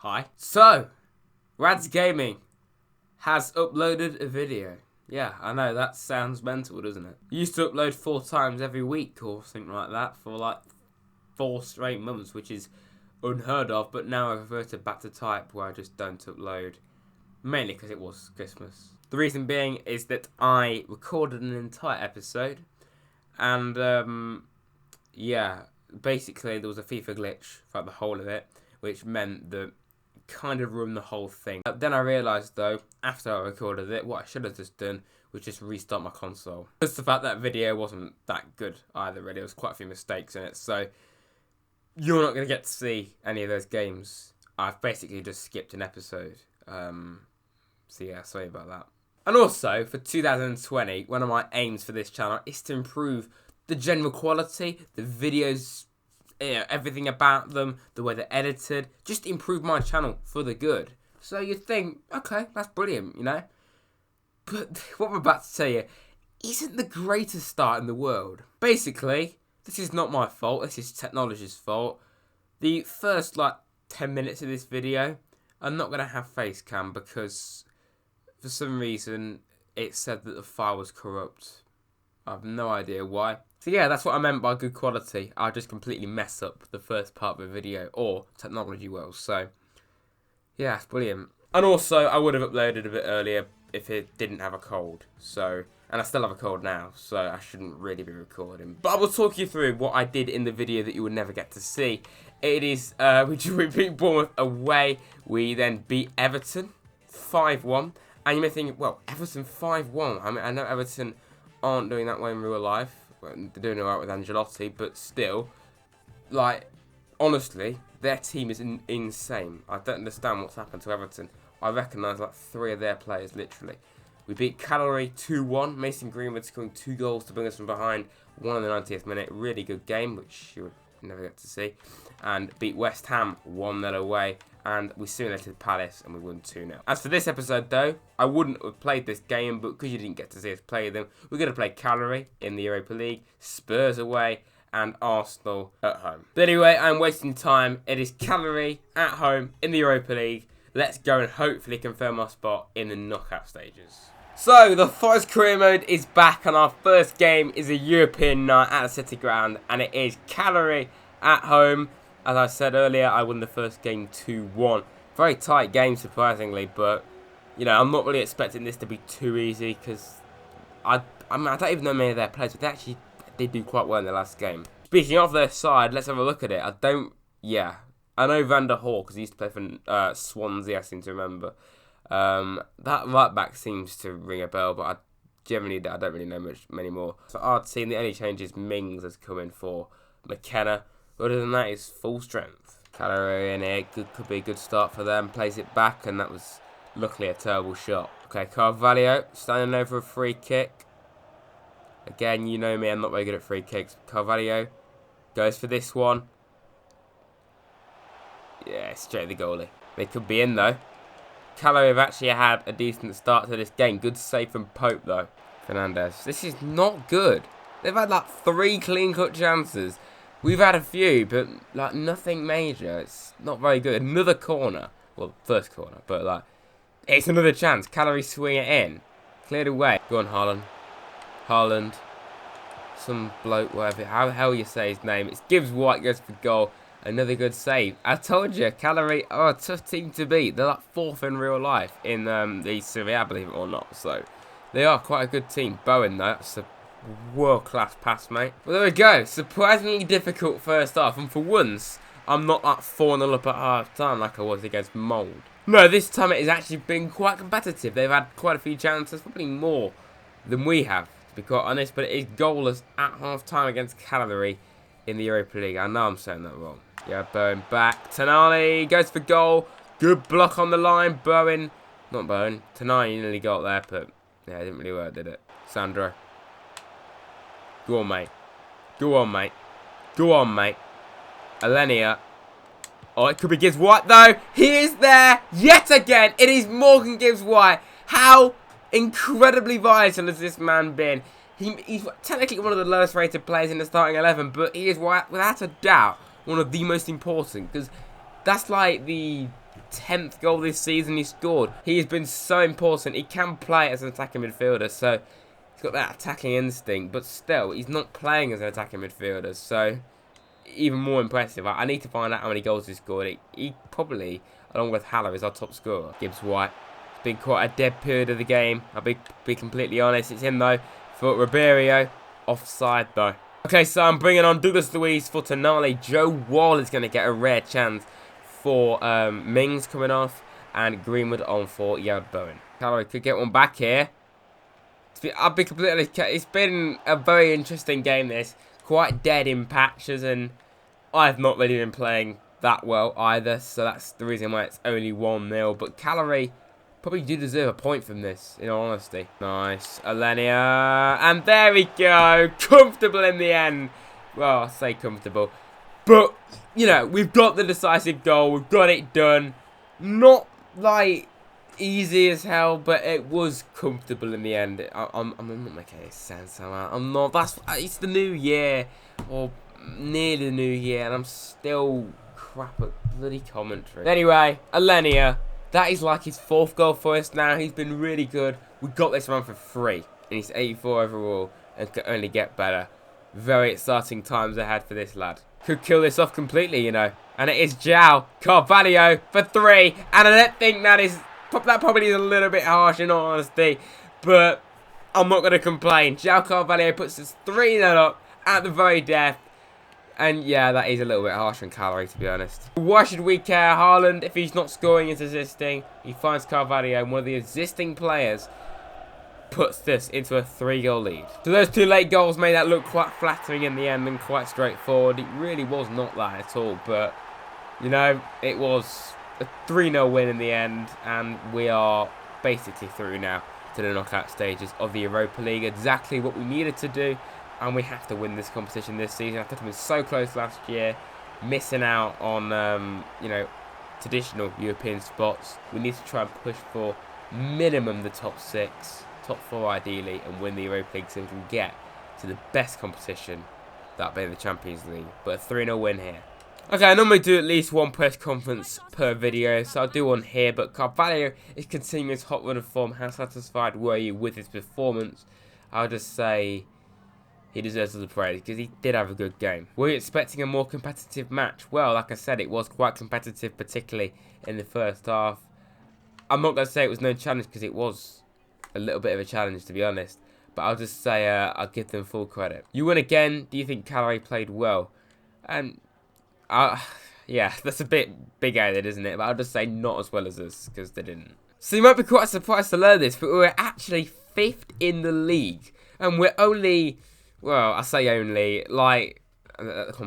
Hi. So, Rads Gaming has uploaded a video. Yeah, I know, that sounds mental, doesn't it? You used to upload 4 times every week or something like that for like 4 straight months, which is unheard of, but now I've reverted back to type where I just don't upload, mainly because it was Christmas. The reason being is that I recorded an entire episode, and yeah, basically there was a FIFA glitch throughout the whole of it, which meant that kind of ruined the whole thing. Then I realised though, after I recorded it, what I should have just done was just restart my console. Just the fact that video wasn't that good either, really. There was quite a few mistakes in it, so you're not going to get to see any of those games. I've basically just skipped an episode. So yeah, sorry about that. And also, for 2020, one of my aims for this channel is to improve the general quality, the videos, everything about them, the way they're edited, just improve my channel for the good. So you'd think, okay, that's brilliant, you know? But what I'm about to tell you isn't the greatest start in the world. Basically, this is not my fault, this is technology's fault. The first, 10 minutes of this video, I'm not going to have face cam because for some reason it said that the file was corrupt. I have no idea why. So yeah, that's what I meant by good quality. I'll just completely mess up the first part of the video, or technology will. So yeah, it's brilliant. And also, I would have uploaded a bit earlier if it didn't have a cold. So, and I still have a cold now, so I shouldn't really be recording. But I will talk you through what I did in the video that you would never get to see. It is, we beat Bournemouth away. We then beat Everton 5-1. And you may think, well, Everton 5-1. I mean, I know Everton aren't doing that way in real life. They're doing alright with Ancelotti, but still, honestly, their team is insane. I don't understand what's happened to Everton. I recognise 3 of their players, literally. We beat Cagliari 2-1. Mason Greenwood scoring 2 goals to bring us from behind. 1 in the 90th minute. Really good game, which you would never get to see. And beat West Ham 1-0 away. And we simulated Palace and we won 2-0. As for this episode though, I wouldn't have played this game, but because you didn't get to see us play them, we're going to play Cagliari in the Europa League, Spurs away, and Arsenal at home. But anyway, I'm wasting time. It is Cagliari at home in the Europa League. Let's go and hopefully confirm our spot in the knockout stages. So, the Forest Career Mode is back, and our first game is a European night at the City Ground, and it is Cagliari at home. As I said earlier, I won the first game 2-1. Very tight game, surprisingly, but, you know, I'm not really expecting this to be too easy, because I don't even know many of their players, but they actually did do quite well in the last game. Speaking of their side, let's have a look at it. I know Van der Hoor, because he used to play for Swansea, I seem to remember. That right back seems to ring a bell, but I don't really know many more. So our team, the only change is Mings has come in for McKenna. Other than that, it's full strength. Cagliari in here, could be a good start for them. Plays it back, and that was luckily a terrible shot. Okay, Carvalho standing over a free kick. Again, you know me, I'm not very good at free kicks. Carvalho goes for this one. Yeah, straight at the goalie. They could be in though. Cagliari have actually had a decent start to this game. Good save from Pope though. Fernandez. This is not good. They've had 3 clean-cut chances. We've had a few, but nothing major. It's not very good. Another corner. Well, first corner, but it's another chance. Cagliari swing it in. Cleared away. Go on, Haaland. Haaland. Some bloke, whatever. How the hell you say his name? It's Gibbs White goes for goal. Another good save. I told you, Cagliari are a tough team to beat. They're 4th in real life in the Serie A, believe it or not. So they are quite a good team. Bowen, though, that's a world-class pass, mate. Well, there we go. Surprisingly difficult first half. And for once, I'm not 4-0 up at half-time like I was against Mould. No, this time it has actually been quite competitive. They've had quite a few chances, probably more than we have, to be quite honest. But it is goalless at half-time against Cagliari in the Europa League. I know I'm saying that wrong. Yeah, Bowen back. Tonali goes for goal. Good block on the line. Bowen. Not Bowen. Tonali nearly got there, but yeah, it didn't really work, did it? Sandro. Go on, mate. Go on, mate. Go on, mate. Alenia. Oh, it could be Gibbs White, though. He is there yet again. It is Morgan Gibbs White. How incredibly vital has this man been? He's technically one of the lowest rated players in the starting 11, but he is, without a doubt, one of the most important, because that's the 10th goal this season he scored. He has been so important. He can play as an attacking midfielder, so he's got that attacking instinct, but still, he's not playing as an attacking midfielder, so even more impressive. I need to find out how many goals he scored. He probably, along with Haller, is our top scorer. Gibbs White. It's been quite a dead period of the game. I'll be completely honest. It's him, though, for Ribeiro. Offside, though. Okay, so I'm bringing on Douglas Luiz for Tonali. Joe Wall is going to get a rare chance for Mings coming off, and Greenwood on for Yard Bowen. Cagliari could get one back here. I'll be completely... It's been a very interesting game, this. Quite dead in patches, and I've not really been playing that well either, so that's the reason why it's only 1-0. But Cagliari probably do deserve a point from this, in all honesty. Nice. Alenia. And there we go. Comfortable in the end. Well, I say comfortable. But, you know, we've got the decisive goal. We've got it done. Not, like, easy as hell, but it was comfortable in the end. I'm not making any sense somehow. I'm not. It's the new year, or near the new year, and I'm still crap at bloody commentary. Anyway, Alenia. That is like his 4th goal for us now. He's been really good. We got this one for free. And he's 84 overall and can only get better. Very exciting times ahead for this lad. Could kill this off completely, you know. And it is João Carvalho for 3. And I don't think that probably is a little bit harsh in all honesty. But I'm not going to complain. João Carvalho puts us 3-0 up at the very death. And yeah, that is a little bit harsh on Cagliari, to be honest. Why should we care? Haaland, if he's not scoring, is assisting. He finds Carvalho, and one of the existing players puts this into a 3-goal lead. So those 2 late goals made that look quite flattering in the end and quite straightforward. It really was not that at all, but, you know, it was a 3-0 win in the end, and we are basically through now to the knockout stages of the Europa League. Exactly what we needed to do. And we have to win this competition this season. After coming so close last year, missing out on, you know, traditional European spots. We need to try and push for minimum the top 6, top 4 ideally, and win the Europa League so we can get to the best competition, that being the Champions League. But a 3-0 win here. Okay, I normally do at least 1 press conference per video, so I'll do one here. But Carvalho is continuing his hot run of form. How satisfied were you with his performance? I'll just say he deserves all the praise because he did have a good game. Were you expecting a more competitive match? Well, like I said, it was quite competitive, particularly in the first half. I'm not going to say it was no challenge because it was a little bit of a challenge, to be honest. But I'll just say I'll give them full credit. You win again. Do you think Cagliari played well? And yeah, that's a bit big-headed, isn't it? But I'll just say not as well as us because they didn't. So you might be quite surprised to learn this, but we were actually 5th in the league. And we're only... Well, I say only, like,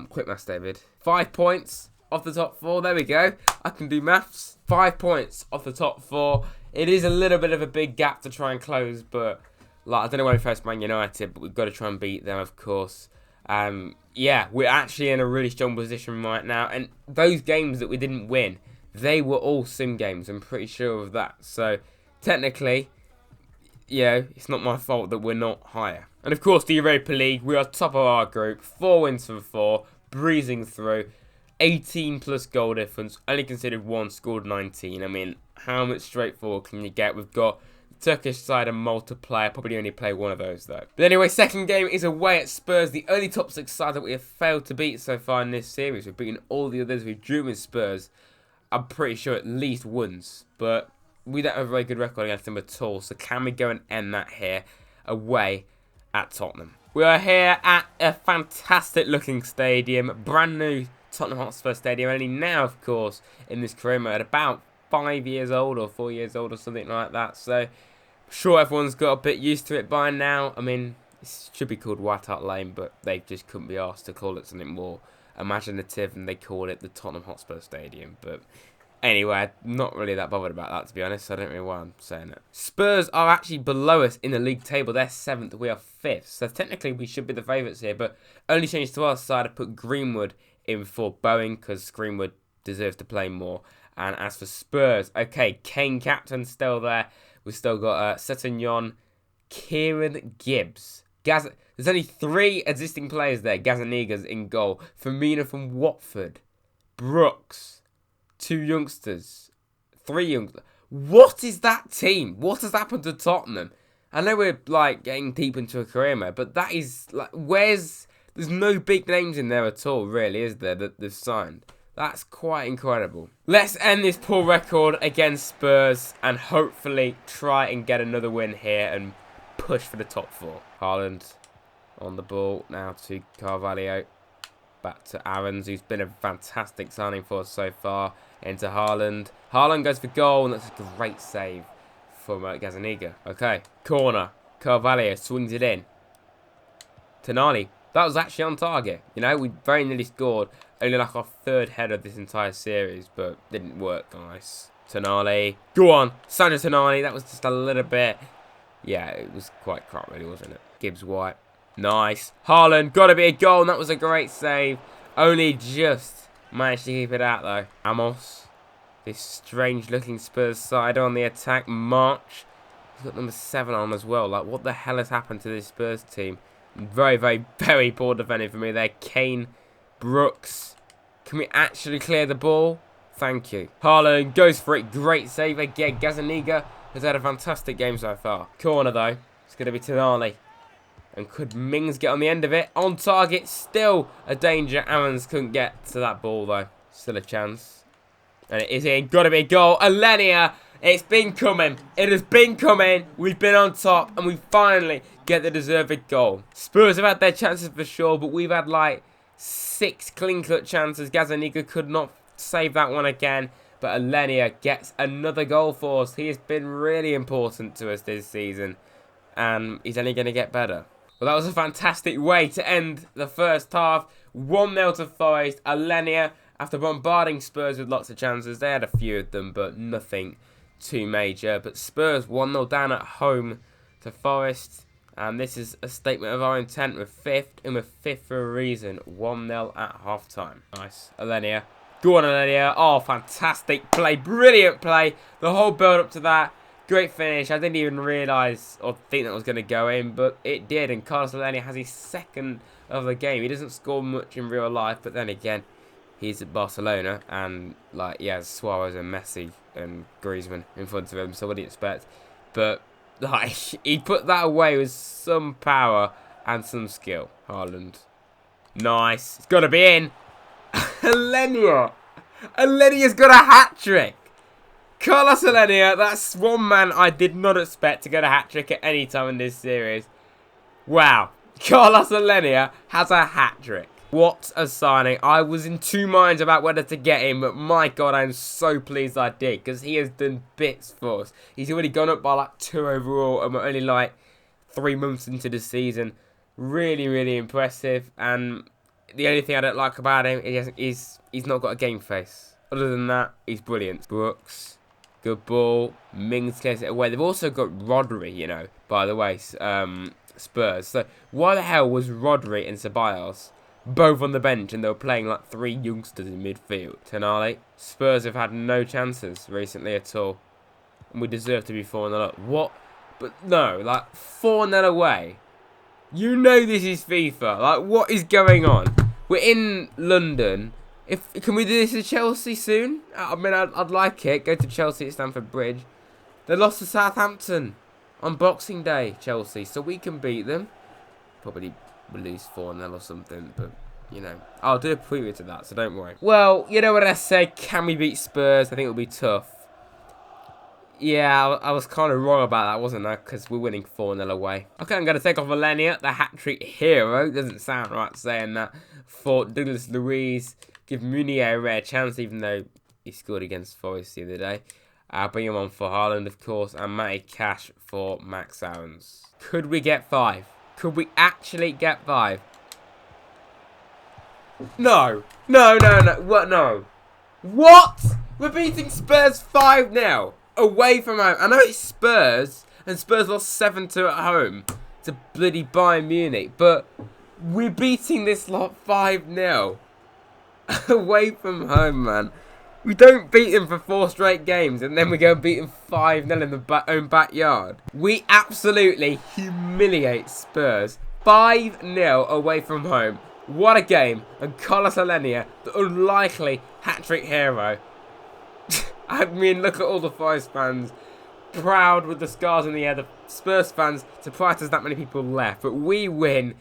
quick maths, David. 5 points off the top 4. There we go. I can do maths. 5 points off the top 4. It is a little bit of a big gap to try and close, but, like, I don't know when we face Man United, but we've got to try and beat them, of course. Yeah, we're actually in a really strong position right now, and those games that we didn't win, they were all sim games. I'm pretty sure of that. So, technically, you know, it's not my fault that we're not higher. And of course, the Europa League, we are top of our group. 4 wins from 4, breezing through. 18 plus goal difference, only considered 1, scored 19. I mean, how much straightforward can you get? We've got the Turkish side and multiplayer, probably only play one of those though. But anyway, second game is away at Spurs, the only top 6 side that we have failed to beat so far in this series. We've beaten all the others, we drew with Spurs. I'm pretty sure at least once, but we don't have a very good record against them at all. So can we go and end that here, away at Tottenham? We are here at a fantastic looking stadium, brand new Tottenham Hotspur Stadium, only now of course in this career mode, about 5 years old or 4 years old or something like that, so I'm sure everyone's got a bit used to it by now. I mean, it should be called White Hart Lane, but they just couldn't be asked to call it something more imaginative, and they called it the Tottenham Hotspur Stadium. But anyway, I'm not really that bothered about that, to be honest. I don't know why I'm saying it. Spurs are actually below us in the league table. They're 7th, we are 5th. So technically we should be the favourites here, but only changed to our side. I put Greenwood in for Bowen because Greenwood deserves to play more. And as for Spurs, okay, Kane captain still there. We've still got Settignon, Kieran Gibbs. There's only 3 existing players there. Gazaniga's in goal. Firmino from Watford. Brooks. 2 youngsters. 3 young. What is that team? What has happened to Tottenham? I know we're like getting deep into a career mode, but that is like, there's no big names in there at all, really, is there, that they've signed? That's quite incredible. Let's end this poor record against Spurs and hopefully try and get another win here and push for the top 4. Haaland on the ball now to Carvalho. Back to Aarons, who's been a fantastic signing for us so far. Into Haaland. Haaland goes for goal, and that's a great save from Gazzaniga. Okay, corner. Carvalho swings it in. Tonali. That was actually on target. You know, we very nearly scored. Only like our 3rd header of this entire series, but didn't work, guys. Tonali. Go on. Sandro Tonali. That was just a little bit... Yeah, it was quite crap, really, wasn't it? Gibbs White. Nice. Haaland. Got to be a goal, and that was a great save. Only just managed to keep it out, though. Amos. This strange-looking Spurs side on the attack. March. He's got number 7 on as well. Like, what the hell has happened to this Spurs team? Very, very, very poor defending for me there. Kane. Brooks. Can we actually clear the ball? Thank you. Haaland goes for it. Great save again. Gazzaniga has had a fantastic game so far. Corner, though. It's going to be Tonali. And could Mings get on the end of it? On target. Still a danger. Aarons couldn't get to that ball, though. Still a chance. And it is in. Got to be a goal. Alenia. It's been coming. It has been coming. We've been on top. And we finally get the deserved goal. Spurs have had their chances for sure. But we've had like 6 clean-cut chances. Gazzaniga could not save that one again. But Alenia gets another goal for us. He has been really important to us this season. And he's only going to get better. Well, that was a fantastic way to end the first half. 1-0 to Forest. Alenia, after bombarding Spurs with lots of chances, they had a few of them, but nothing too major. But Spurs 1-0 down at home to Forest. And this is a statement of our intent. We're 5th, and we're 5th for a reason. 1-0 at half-time. Nice. Alenia. Go on, Alenia. Oh, fantastic play. Brilliant play. The whole build-up to that. Great finish. I didn't even realise or think that was going to go in, but it did. And Carlos Alenia has his 2nd of the game. He doesn't score much in real life, but then again, he's at Barcelona. And, like, he has Suarez and Messi and Griezmann in front of him, so what do you expect? But, like, he put that away with some power and some skill. Haaland. Nice. It's got to be in. Alenia. Alenia's got a hat-trick. Carlos Alenia, that's one man I did not expect to get a hat-trick at any time in this series. Wow. Carlos Alenia has a hat-trick. What a signing. I was in 2 minds about whether to get him, but my God, I'm so pleased I did, because he has done bits for us. He's already gone up by like 2 overall, and we're only like 3 months into the season. Really, really impressive, and the only thing I don't like about him is he's not got a game face. Other than that, he's brilliant. Brooks. Good ball. Mings clears it away. They've also got Rodri, you know, by the way, Spurs. So, why the hell was Rodri and Ceballos both on the bench and they were playing like 3 youngsters in midfield? Tonali. Spurs have had no chances recently at all. And we deserve to be 4-0 up. What? But no, like 4-0 away. You know this is FIFA. Like, what is going on? We're in London. Can we do this to Chelsea soon? I mean, I'd like it. Go to Chelsea at Stamford Bridge. They lost to Southampton on Boxing Day, Chelsea, so we can beat them. Probably we'll lose 4-0 or something, but, you know. I'll do a preview to that, so don't worry. Well, you know what I say. Can we beat Spurs? I think it'll be tough. Yeah, I was kind of wrong about that, wasn't I? Because we're winning 4-0 away. Okay, I'm going to take off Alenia, the hat-trick hero. Doesn't sound right saying that. For Douglas Luiz. Give Munier a rare chance, even though he scored against Forest the other day. I'll bring him on for Haaland, of course, and Matty Cash for Max Aarons. Could we get 5? Could we actually get 5? No. No. What? No. What? We're beating Spurs 5-0 away from home. I know it's Spurs, and Spurs lost 7-2 at home to bloody Bayern Munich, but we're beating this lot 5-0. Away from home, man. We don't beat them for 4 straight games and then we go and beat them 5-0 in the own backyard. We absolutely humiliate Spurs. 5-0 away from home. What a game. And Carlos Alenia, the unlikely hat-trick hero. I mean, look at all the Forest fans, proud with the scars in the air. The Spurs fans, surprised there's that many people left. But we win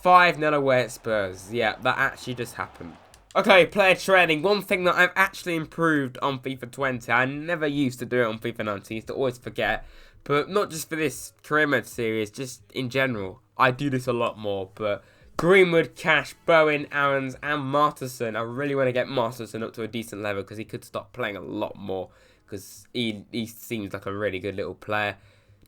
5-0 away at Spurs. Yeah, that actually just happened. Okay, player training. One thing that I've actually improved on FIFA 20. I never used to do it on FIFA 19. I used to always forget. But not just for this career mode series, just in general. I do this a lot more. But Greenwood, Cash, Bowen, Aarons and Martinson. I really want to get Martinson up to a decent level because he could start playing a lot more. Because he seems like a really good little player.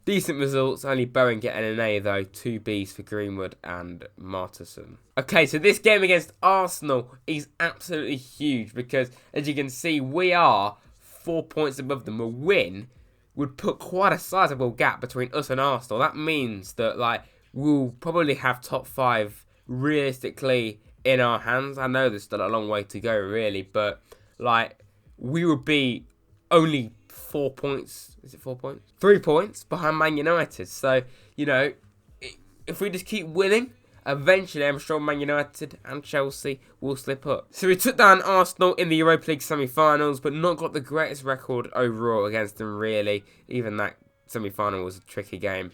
Decent results, only Bowen getting an A though, 2 Bs for Greenwood and Martinson. Okay, so this game against Arsenal is absolutely huge because, as you can see, we are 4 points above them. A win would put quite a sizable gap between us and Arsenal. That means that, like, we'll probably have top 5 realistically in our hands. I know there's still a long way to go, really, but, like, we would be only 4 points, is it 4 points? 3 points behind Man United. So, you know, if we just keep winning, eventually I'm sure Man United and Chelsea will slip up. So we took down Arsenal in the Europa League semi-finals, but not got the greatest record overall against them, really. Even that semi-final was a tricky game.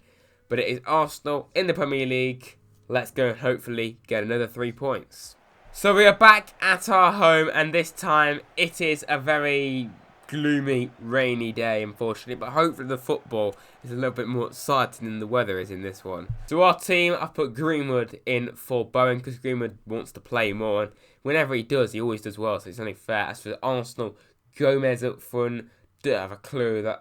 But it is Arsenal in the Premier League. Let's go and hopefully get another 3 points. So we are back at our home, and this time it is a very gloomy, rainy day, unfortunately, but hopefully the football is a little bit more exciting than the weather is in this one. So our team, I put Greenwood in for Bowen because Greenwood wants to play more, and whenever he does, he always does well, so it's only fair. As for Arsenal, Gomez up front, don't have a clue that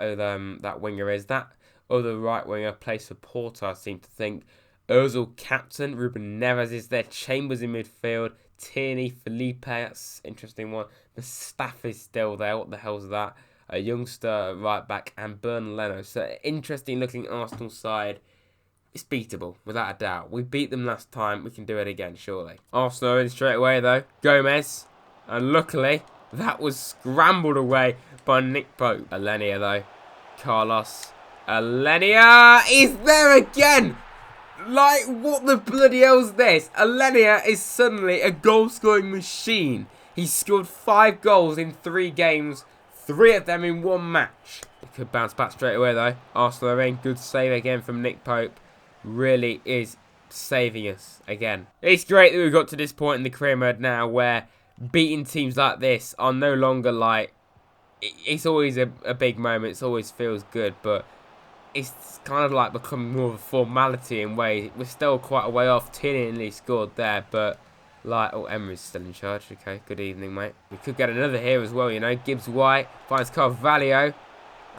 that winger is. That other right winger plays for Porto, I seem to think. Ozil captain, Ruben Neves is there, Chambers in midfield, Tierney, Felipe, that's an interesting one. The staff is still there, what the hell's that? A youngster right back and Bern Leno. So interesting looking Arsenal side. It's beatable, without a doubt. We beat them last time, we can do it again, surely. Arsenal in straight away though, Gomez. And luckily, that was scrambled away by Nick Pope. Alenia though, Carlos. Alenia is there again! Like, what the bloody hell's this? Alenia is suddenly a goal-scoring machine. He scored 5 goals in 3 games, 3 of them in 1 match. He could bounce back straight away, though. Arsenal are in. Good save again from Nick Pope. Really is saving us again. It's great that we've got to this point in the career mode now where beating teams like this are no longer like... It's always a big moment. It always feels good, but it's kind of like become more of a formality in ways. We're still quite a way off. Tierney nearly scored there, but like, oh, Emery's still in charge. Okay, good evening, mate. We could get another here as well, you know. Gibbs White finds Carvalho,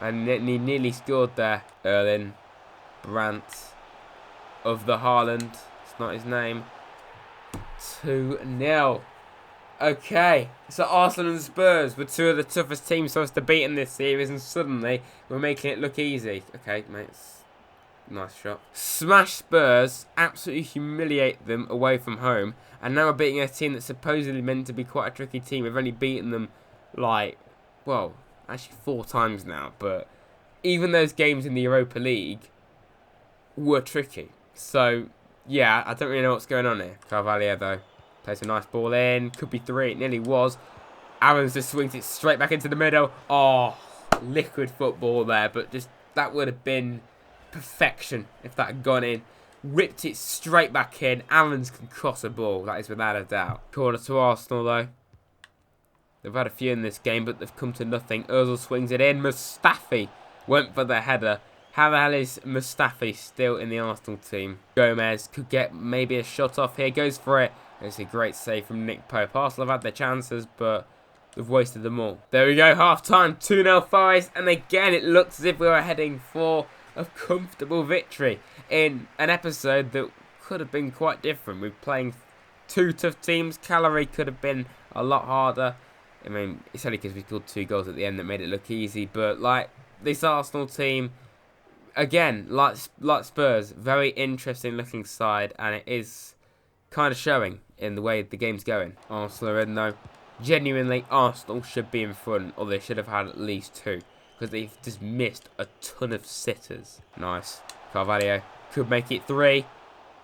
and he nearly scored there. Erling Brandt of the Haaland. It's not his name. 2-0. Okay, so Arsenal and Spurs were 2 of the toughest teams for us to beat in this series, and suddenly we're making it look easy. Okay, mates. Nice shot. Smash Spurs, absolutely humiliate them away from home, and now we're beating a team that's supposedly meant to be quite a tricky team. We've only beaten them, like, well, actually 4 times now, but even those games in the Europa League were tricky. So, yeah, I don't really know what's going on here. Carvalho, though. Plays a nice ball in. Could be 3. It nearly was. Aarons just swings it straight back into the middle. Oh, liquid football there. But just that would have been perfection if that had gone in. Whipped it straight back in. Aarons can cross a ball. That is without a doubt. Corner to Arsenal, though. They've had a few in this game, but they've come to nothing. Ozil swings it in. Mustafi went for the header. How the hell is Mustafi still in the Arsenal team? Gomez could get maybe a shot off here. Goes for it. It's a great save from Nick Pope. Arsenal have had their chances, but they've wasted them all. There we go, half-time, 2-0 Forest. And again, it looks as if we were heading for a comfortable victory in an episode that could have been quite different. We're playing 2 tough teams. Cagliari could have been a lot harder. I mean, it's only because we scored 2 goals at the end that made it look easy. But, like, this Arsenal team, again, like Spurs, very interesting-looking side. And it is kind of showing in the way the game's going. Arsenal are in though. Genuinely, Arsenal should be in front, or they should have had at least 2, because they've just missed a ton of sitters. Nice. Carvalho could make it 3,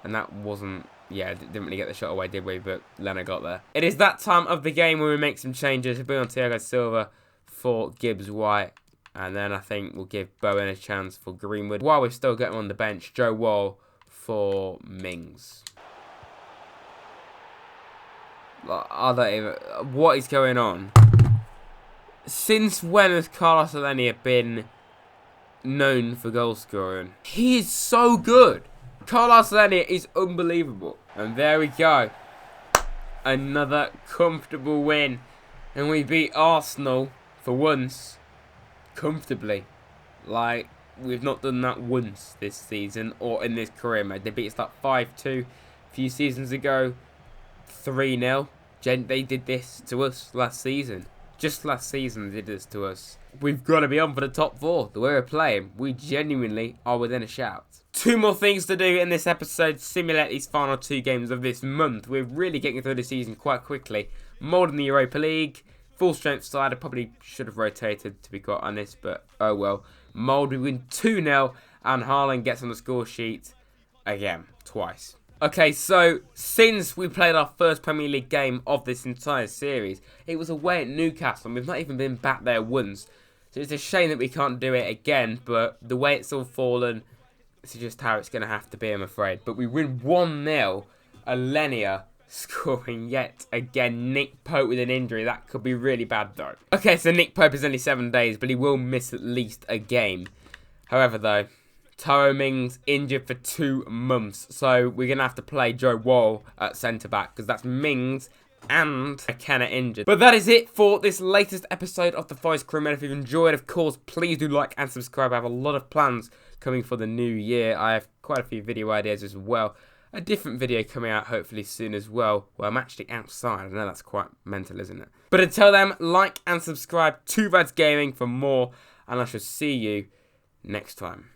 and that wasn't... Yeah, didn't really get the shot away, did we? But Leno got there. It is that time of the game where we make some changes. We bring on Thiago Silva for Gibbs-White. And then I think we'll give Bowen a chance for Greenwood. While we're still getting on the bench, Joe Wall for Mings. What is going on? Since when has Carlos Alenia been known for goal scoring? He is so good. Carlos Alenia is unbelievable. And there we go. Another comfortable win. And we beat Arsenal for once comfortably. Like, we've not done that once this season or in this career, mate. They beat us like 5-2 a few seasons ago. 3-0. They did this to us last season. Just last season they did this to us. We've got to be on for the top 4. The way we're playing, we genuinely are within a shout. 2 more things to do in this episode. Simulate these final 2 games of this month. We're really getting through the season quite quickly. Mould in the Europa League. Full strength side. I probably should have rotated, to be quite honest, but oh well. Mould, we win 2-0 and Haaland gets on the score sheet again, twice. Okay, so since we played our first Premier League game of this entire series, it was away at Newcastle and we've not even been back there once. So it's a shame that we can't do it again, but the way it's all fallen, this is just how it's going to have to be, I'm afraid. But we win 1-0, Alenia scoring yet again. Nick Pope with an injury. That could be really bad, though. Okay, so Nick Pope is only 7 days, but he will miss at least a game. However, though, Tyrone Mings injured for 2 months. So we're going to have to play Joe Wall at centre-back because that's Mings and McKenna injured. But that is it for this latest episode of the Forest Crewmen. If you've enjoyed, of course, please do like and subscribe. I have a lot of plans coming for the new year. I have quite a few video ideas as well. A different video coming out hopefully soon as well, where I'm actually outside. I know that's quite mental, isn't it? But until then, like and subscribe to Rads Gaming for more, and I shall see you next time.